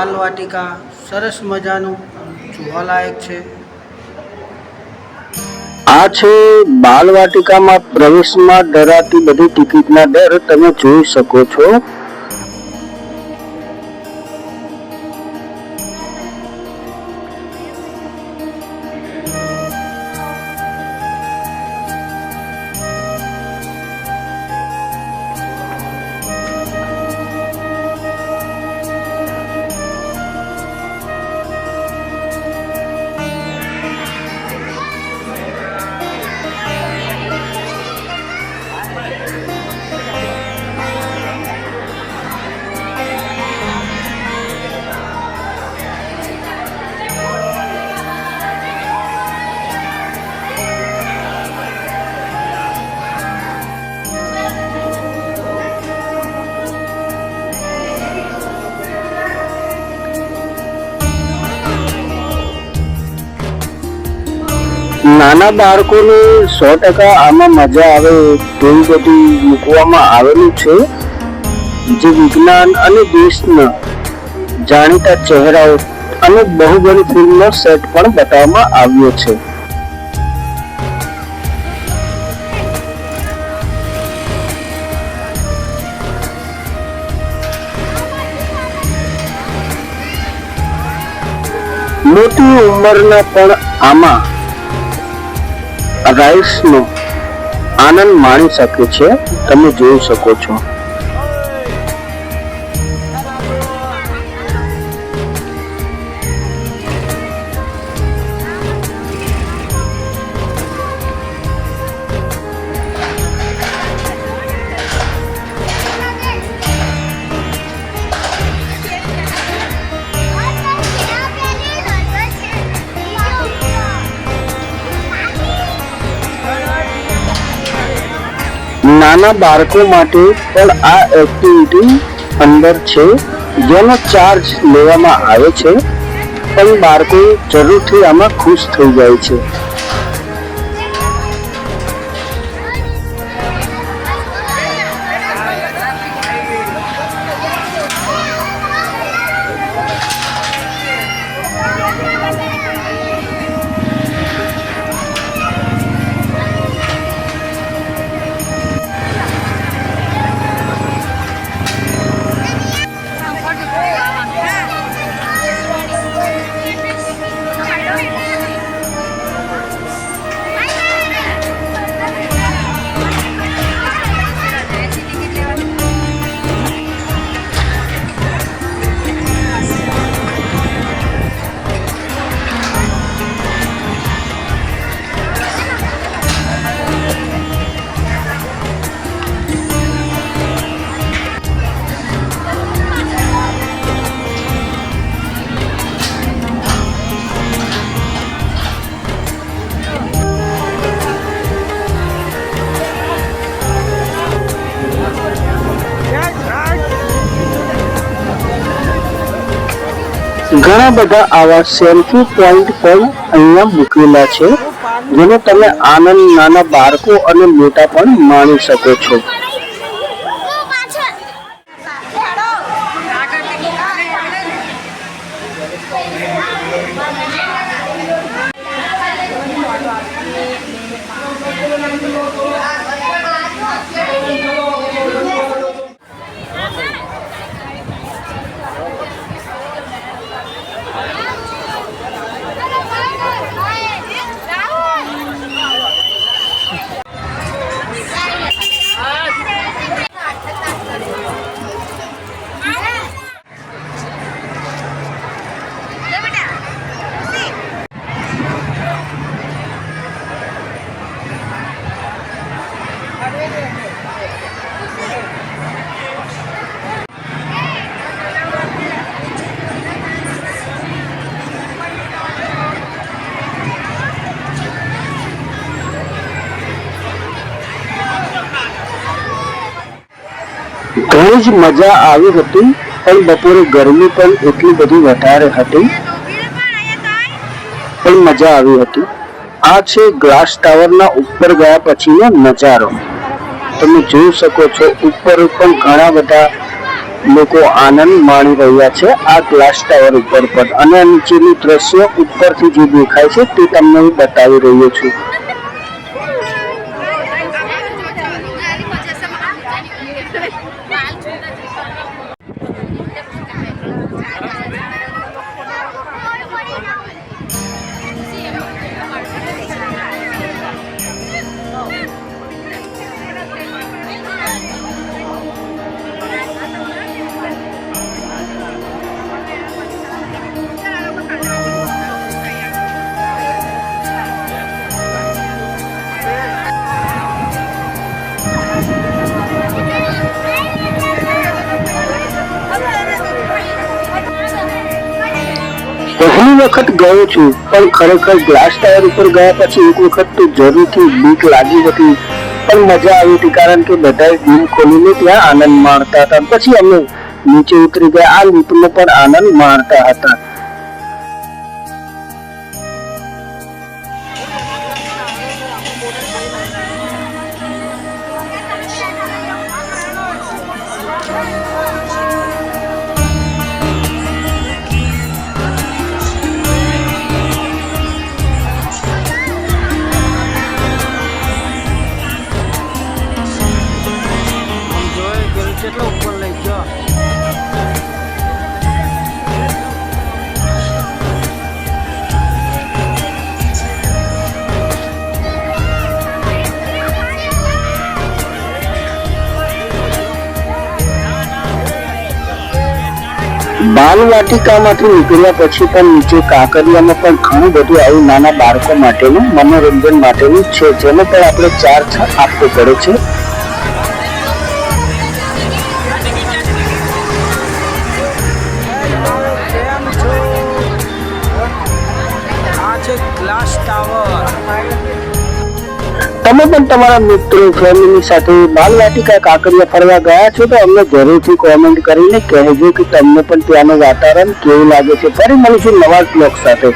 બાલવાટિકા સરસ મજાનું જોવાલાયક છે। આ છે બાલવાટિકામાં પ્રવેશમાં ધરાતી બધી ટિકિટના દર તમે જોઈ શકો છો। નાના બાળકોને 100% આમાં મજા આવે તેવી બધી મૂકવામાં આવેલું છે, જે વિજ્ઞાન અને દેશના જાણીતા ચહેરાઓ અને બાહુબલી ફિલ્મનો સેટ પણ બતાવવામાં આવ્યો છે। મોટી ઉંમરના પણ આમાં રાઇડ્સનો આનંદ માણી શકે છે, તમે જોઈ શકો છો। નાના બાળકો માટે પણ આ એક્ટિવિટી અંદર છે, જેનો ચાર્જ લેવામાં આવે છે, પણ બાળકો જરૂરથી આમાં ખુશ થઈ જાય છે। ઘણા બધા આવા સેલ્ફી પોઈન્ટ પણ અહીંયા મૂકેલા છે, જેનો તમે આનંદ નાના બાળકો અને મોટા પણ માણી શકો છો। ઘણી જ મજા આવી હતી, પણ બપોરે ગરમી પણ એટલી બધી વધારે હતી, પણ મજા આવી હતી। આ છે ગ્લાસ ટાવરના ઉપર ગયા પછીનો નજારો, તમે જોઈ શકો છો। ઉપર પણ ઘણા બધા લોકો આનંદ માણી રહ્યા છે આ ગ્લાસ ટાવર ઉપર પણ, અને નીચેનું દ્રશ્ય ઉપરથી જે દેખાય છે તે તમને હું બતાવી રહ્યો છું. પહેલી વખત ગયો છું, પણ ખરેખર ગ્લાસ ટાવર ઉપર ગયા પછી એક વખત તો જરૂરથી બીક લાગી હતી, પણ મજા આવી હતી કારણ કે બધાએ દિલ ખોલીને ત્યાં આનંદ માણતા હતા. પછી અમે નીચે ઉતરી ગયા, આ લીપનો પણ આનંદ માણતા હતા. કેટલો ઉપર લઈ ગયો. બાલવાટિકામાંથી નીકળ્યા પછી પણ નીચે કાંકરિયામાં પણ ઘણું બધું આવું નાના બાળકો માટેનું મનોરંજન માટેનું છે, જેનો પણ આપણે ચાર્જ આપવો પડે છે. Glass tower. તમે પણ તમારા મિત્રો ફેમિલી સાથે બાલવાટિકા કાંકરિયા ફરવા ગયા છો તો અમને જરૂરથી કોમેન્ટ કરીને કહેજો કે તમને પણ ત્યાંનું વાતાવરણ કેવું લાગે છે. ફરી મળીશું નવા બ્લોગ સાથે.